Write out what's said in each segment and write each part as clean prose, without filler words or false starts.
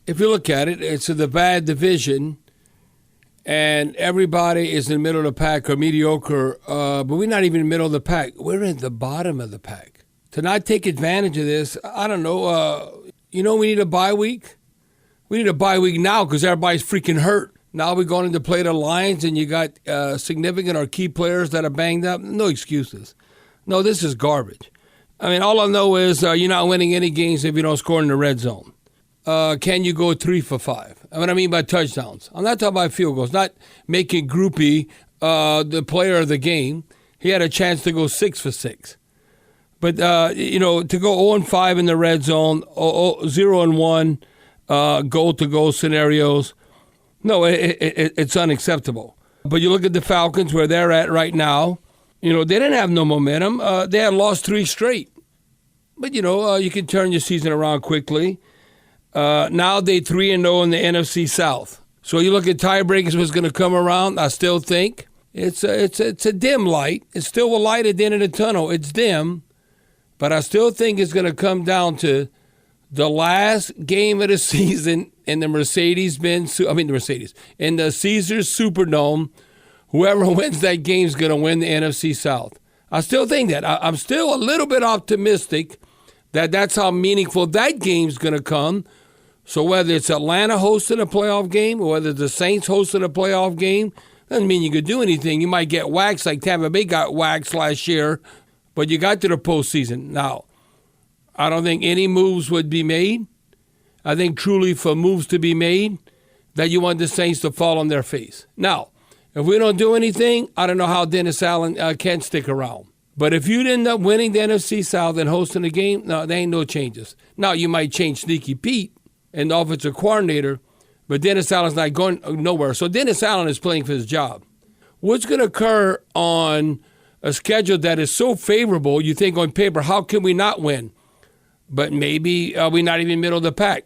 if you look at it, it's the bad division, and everybody is in the middle of the pack or mediocre, but we're not even in the middle of the pack. We're in the bottom of the pack. To not take advantage of this, I don't know. We need a bye week? We need a bye week now because everybody's freaking hurt. Now we're going to play the Lions, and you got significant or key players that are banged up. No excuses. No, this is garbage. I mean, all I know is you're not winning any games if you don't score in the red zone. Can you go 3 for 5? What I mean by touchdowns. I'm not talking about field goals, not making Groupie the player of the game. He had a chance to go 6 for 6. But, to go 0-5 in the red zone, 0-1, goal-to-goal scenarios, no, it's unacceptable. But you look at the Falcons, where they're at right now, they didn't have no momentum. They had lost 3 straight. But, you can turn your season around quickly. Now they 3-0 in the NFC South. So you look at tiebreakers, what's going to come around. I still think it's a dim light. It's still a light at the end of the tunnel. It's dim, but I still think it's going to come down to the last game of the season in the in the Caesars Superdome. Whoever wins that game is going to win the NFC South. I still think that. I'm still a little bit optimistic that that's how meaningful that game's going to come. So whether it's Atlanta hosting a playoff game or whether the Saints hosting a playoff game, doesn't mean you could do anything. You might get waxed like Tampa Bay got waxed last year, but you got to the postseason. Now, I don't think any moves would be made. I think truly for moves to be made, that you want the Saints to fall on their face. Now, if we don't do anything, I don't know how Dennis Allen can stick around. But if you'd end up winning the NFC South and hosting the game, no, there ain't no changes. Now, you might change Sneaky Pete and the offensive coordinator, but Dennis Allen's not going nowhere. So Dennis Allen is playing for his job. What's going to occur on a schedule that is so favorable, you think on paper, how can we not win? But maybe we're not even middle of the pack.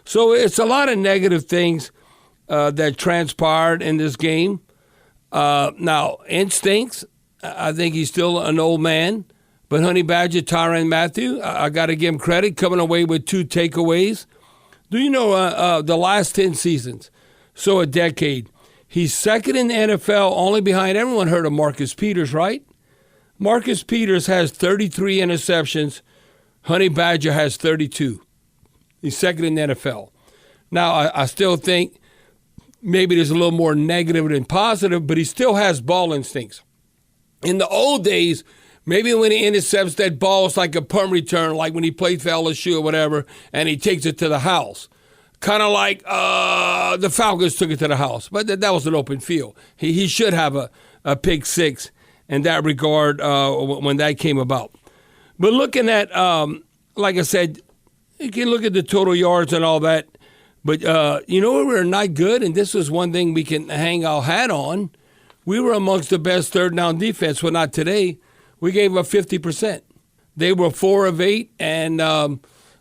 So it's a lot of negative things that transpired in this game. Now, instincts, I think he's still an old man. But Honey Badger, Tyrann Mathieu, I got to give him credit, coming away with 2 takeaways. Do you know the last 10 seasons, so a decade, he's second in the NFL, only behind, everyone heard of Marcus Peters, right? Marcus Peters has 33 interceptions. Honey Badger has 32. He's second in the NFL. Now, I still think maybe there's a little more negative than positive, but he still has ball instincts. In the old days, maybe when he intercepts that ball, it's like a punt return, like when he played for LSU or whatever, and he takes it to the house. Kind of like the Falcons took it to the house. But that was an open field. He should have a pick 6 in that regard when that came about. But looking at, like I said, you can look at the total yards and all that. But we're not good, and this is one thing we can hang our hat on. We were amongst the best third down defense. Well, not today. We gave up 50%. They were 4 of 8, and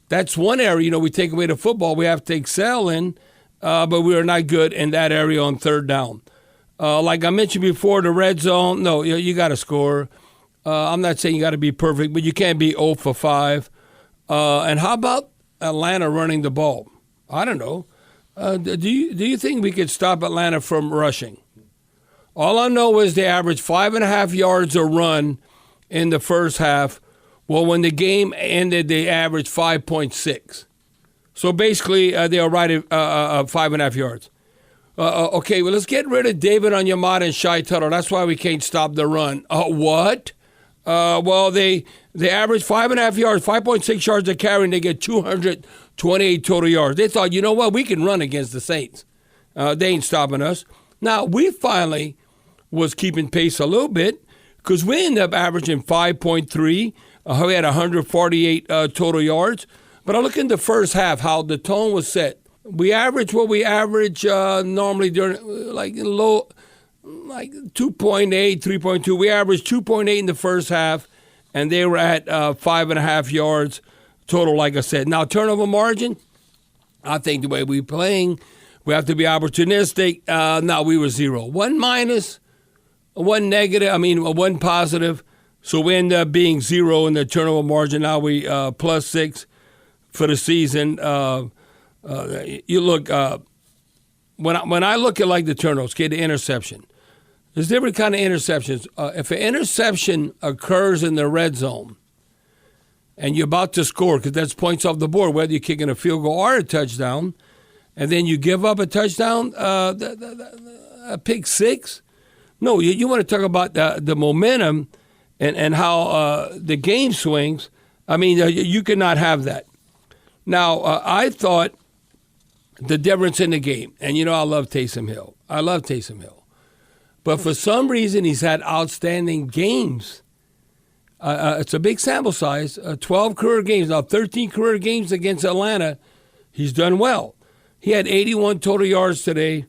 that's one area, we take away the football we have to excel in, but we are not good in that area on third down. Like I mentioned before, the red zone, no, you got to score. I'm not saying you got to be perfect, but you can't be 0 for 5. And how about Atlanta running the ball? I don't know. Do you think we could stop Atlanta from rushing? All I know is they averaged 5.5 yards a run in the first half. Well, when the game ended, they averaged 5.6. So basically, they are right at 5.5 yards. Okay, well, let's get rid of David Onyemata and Shai Tuttle. That's why we can't stop the run. What? Well, they averaged 5.5 yards, 5.6 yards a carry, and they get 228 total yards. They thought, you know what, we can run against the Saints. They ain't stopping us. Now, we finally was keeping pace a little bit because we ended up averaging 5.3. We had 148 total yards. But I look in the first half, how the tone was set. We average what we average normally during like 2.8, 3.2. We averaged 2.8 in the first half, and they were at 5.5 yards total, like I said. Now, turnover margin, I think the way we're playing, we have to be opportunistic. Now, we were 0. 1 minus, 1 negative, 1 positive. So we end up being 0 in the turnover margin. Now we +6 for the season. You look when I look at like the turnovers, okay, the interception. There's different kind of interceptions. If an interception occurs in the red zone and you're about to score, because that's points off the board, whether you're kicking a field goal or a touchdown, and then you give up a touchdown, a pick six. No, you want to talk about the momentum and how the game swings. I mean, you cannot have that. Now, I thought the difference in the game, and you know I love Taysom Hill. I love Taysom Hill. But for some reason, he's had outstanding games. It's a big sample size, 12 career games. Now, 13 career games against Atlanta, he's done well. He had 81 total yards today.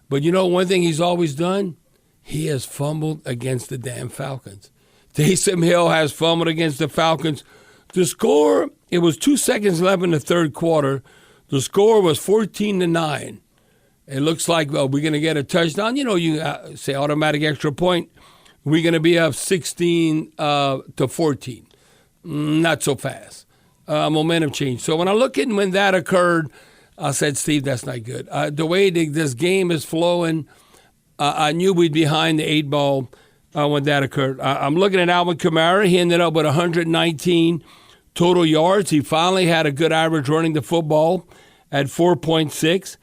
But you know one thing he's always done? He has fumbled against the damn Falcons. Taysom Hill has fumbled against the Falcons. The score, it was 2 seconds left in the third quarter. The score was 14-9. It looks like, well, we're going to get a touchdown. You know, you say automatic extra point. We're going to be up 16 to 14. Not so fast. Momentum change. So when I look at when that occurred, I said, Steve, that's not good. The way this game is flowing, I knew we'd be behind the eight ball when that occurred. I'm looking at Alvin Kamara. He ended up with 119 total yards. He finally had a good average running the football at 4.6.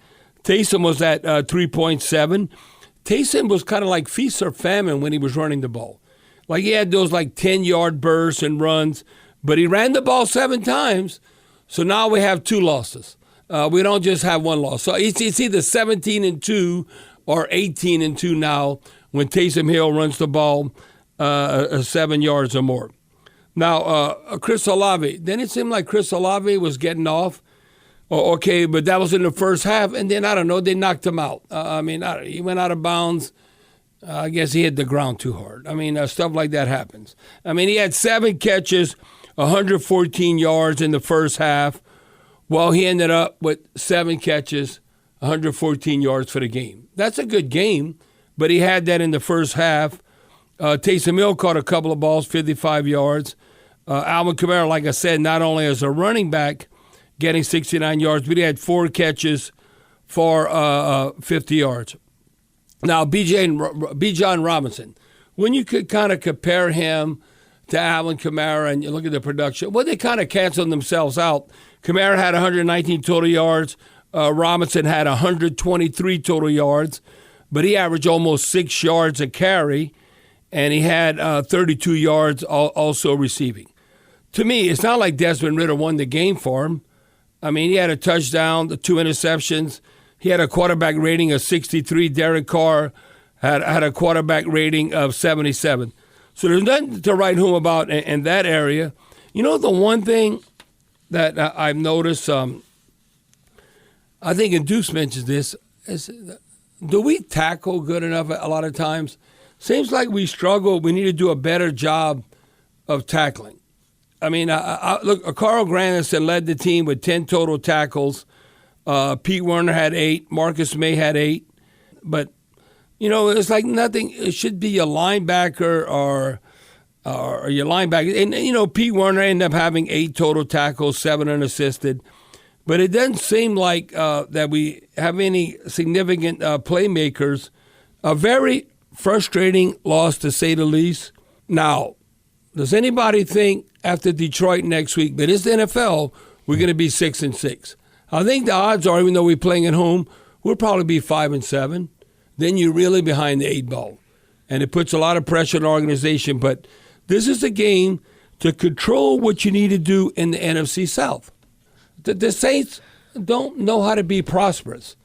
Taysom was at 3.7. Taysom was kind of like feast or famine when he was running the ball. Like he had those like 10-yard bursts and runs, but he ran the ball 7 times. So now we have 2 losses. We don't just have 1 loss. So it's either 17-2 or 18-2 now when Taysom Hill runs the ball 7 yards or more. Now, Chris Olave, then it seemed like Chris Olave was getting off. Okay, but that was in the first half, and then, I don't know, they knocked him out. He went out of bounds. I guess he hit the ground too hard. Stuff like that happens. He had 7 catches, 114 yards in the first half. Well, he ended up with 7 catches, 114 yards for the game. That's a good game, but he had that in the first half. Taysom Hill caught a couple of balls, 55 yards. Alvin Kamara, like I said, not only as a running back, getting 69 yards, but he had 4 catches for 50 yards. Now, Bijan Robinson, when you could kind of compare him to Alvin Kamara and you look at the production, well, they kind of canceled themselves out. Kamara had 119 total yards. Robinson had 123 total yards, but he averaged almost 6 yards a carry, and he had 32 yards also receiving. To me, it's not like Desmond Ridder won the game for him. He had a touchdown, the 2 interceptions. He had a quarterback rating of 63. Derek Carr had a quarterback rating of 77. So there's nothing to write home about in that area. You know, the one thing that I've noticed, I think, and Deuce mentions this, is do we tackle good enough a lot of times? Seems like we struggle. We need to do a better job of tackling. Look, Carl Granderson led the team with 10 total tackles. Pete Werner had 8. Marcus May had 8. But, you know, it's like nothing. It should be a linebacker or your linebacker. And, you know, Pete Werner ended up having 8 total tackles, 7 unassisted. But it doesn't seem like that we have any significant playmakers. A very frustrating loss, to say the least. Now, does anybody think after Detroit next week, but it's the NFL, we're going to be 6-6? I think the odds are, even though we're playing at home, we'll probably be 5-7. Then you're really behind the 8 ball. And it puts a lot of pressure on the organization. But this is a game to control what you need to do in the NFC South. The Saints don't know how to be prosperous.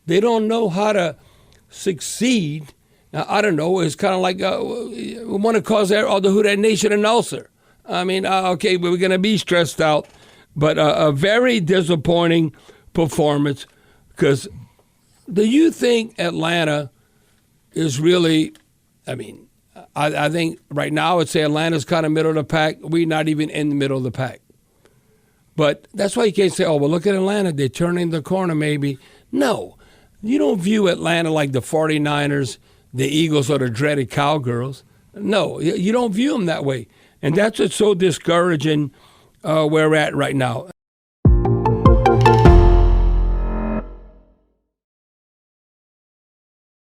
They don't know how to succeed. Now, I don't know. It's kind of like we want to cause all the Who Dat Nation an ulcer. Okay, we're going to be stressed out. But a very disappointing performance, because do you think Atlanta is really, I think right now I would say Atlanta's kind of middle of the pack. We're not even in the middle of the pack. But that's why you can't say, oh, well, look at Atlanta. They're turning the corner maybe. No, you don't view Atlanta like the 49ers, the Eagles, or the dreaded Cowgirls. No, you don't view them that way. And that's what's so discouraging where we're at right now.